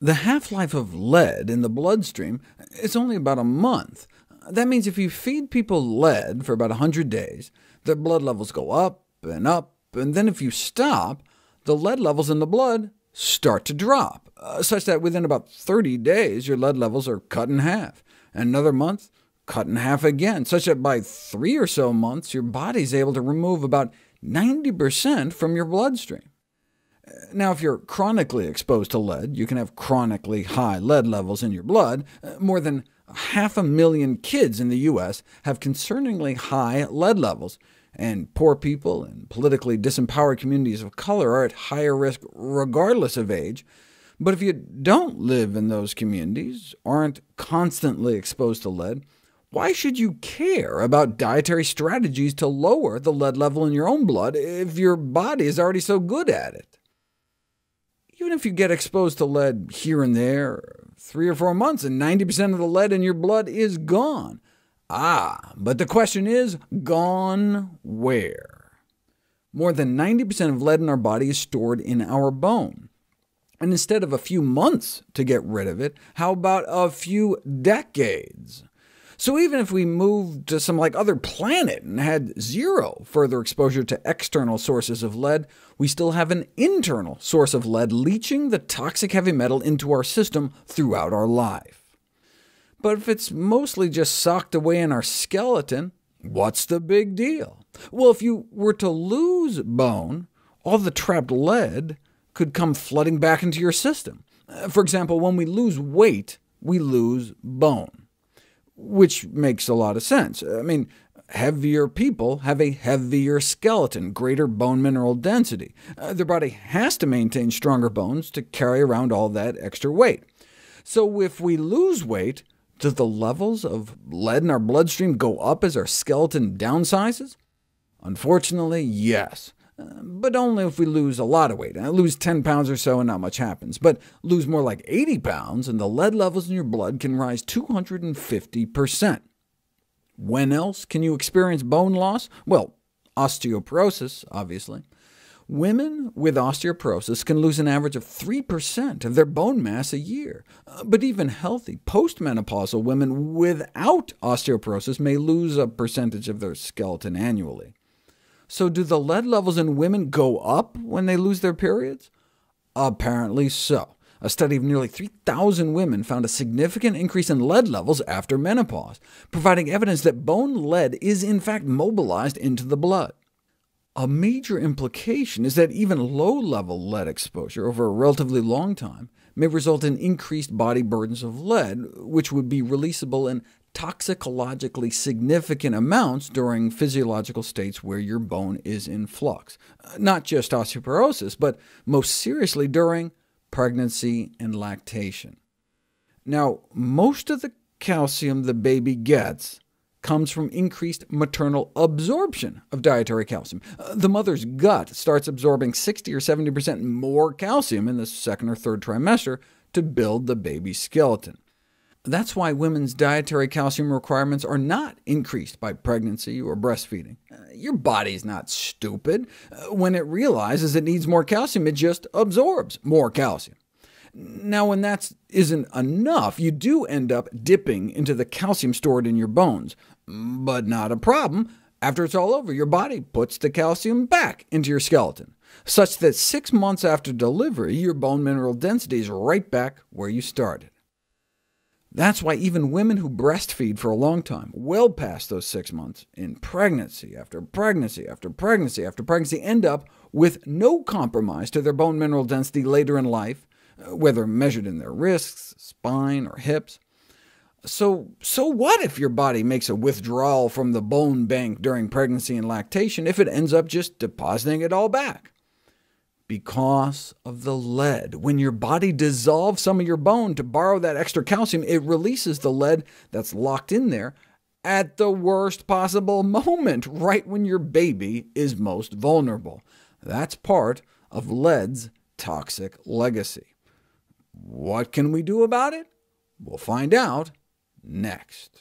The half-life of lead in the bloodstream is only about a month. That means if you feed people lead for about 100 days, their blood levels go up, and then if you stop, the lead levels in the blood start to drop, such that within about 30 days your lead levels are cut in half, and another month cut in half again, such that by 3 or so months your body is able to remove about 90% from your bloodstream. Now, if you're chronically exposed to lead, you can have chronically high lead levels in your blood. More than 500,000 kids in the U.S. have concerningly high lead levels, and poor people and politically disempowered communities of color are at higher risk regardless of age. But if you don't live in those communities, aren't constantly exposed to lead, why should you care about dietary strategies to lower the lead level in your own blood if your body is already so good at it? Even if you get exposed to lead here and there, 3 or 4 months, and 90% of the lead in your blood is gone. But the question is, gone where? More than 90% of lead in our body is stored in our bone. And instead of a few months to get rid of it, how about a few decades? So even if we moved to some other planet and had zero further exposure to external sources of lead, we still have an internal source of lead leaching the toxic heavy metal into our system throughout our life. But if it's mostly just socked away in our skeleton, what's the big deal? Well, if you were to lose bone, all the trapped lead could come flooding back into your system. For example, when we lose weight, we lose bone, which makes a lot of sense. I mean, heavier people have a heavier skeleton, greater bone mineral density. Their body has to maintain stronger bones to carry around all that extra weight. So if we lose weight, do the levels of lead in our bloodstream go up as our skeleton downsizes? Unfortunately, yes. But only if we lose a lot of weight. Lose 10 pounds or so and not much happens, but lose more like 80 pounds and the lead levels in your blood can rise 250%. When else can you experience bone loss? Well, osteoporosis, obviously. Women with osteoporosis can lose an average of 3% of their bone mass a year, but even healthy postmenopausal women without osteoporosis may lose a percentage of their skeleton annually. So do the lead levels in women go up when they lose their periods? Apparently so. A study of nearly 3,000 women found a significant increase in lead levels after menopause, providing evidence that bone lead is in fact mobilized into the blood. A major implication is that even low-level lead exposure over a relatively long time may result in increased body burdens of lead, which would be releasable in toxicologically significant amounts during physiological states where your bone is in flux. Not just osteoporosis, but most seriously during pregnancy and lactation. Now, most of the calcium the baby gets comes from increased maternal absorption of dietary calcium. The mother's gut starts absorbing 60 or 70% more calcium in the second or third trimester to build the baby's skeleton. That's why women's dietary calcium requirements are not increased by pregnancy or breastfeeding. Your body's not stupid. When it realizes it needs more calcium, it just absorbs more calcium. Now, when that isn't enough, you do end up dipping into the calcium stored in your bones. But not a problem. After it's all over, your body puts the calcium back into your skeleton, such that 6 months after delivery, your bone mineral density is right back where you started. That's why even women who breastfeed for a long time, well past those 6 months, in pregnancy after pregnancy after pregnancy after pregnancy, end up with no compromise to their bone mineral density later in life, whether measured in their wrists, spine, or hips. So what if your body makes a withdrawal from the bone bank during pregnancy and lactation if it ends up just depositing it all back? Because of the lead. When your body dissolves some of your bone to borrow that extra calcium, it releases the lead that's locked in there at the worst possible moment, right when your baby is most vulnerable. That's part of lead's toxic legacy. What can we do about it? We'll find out next.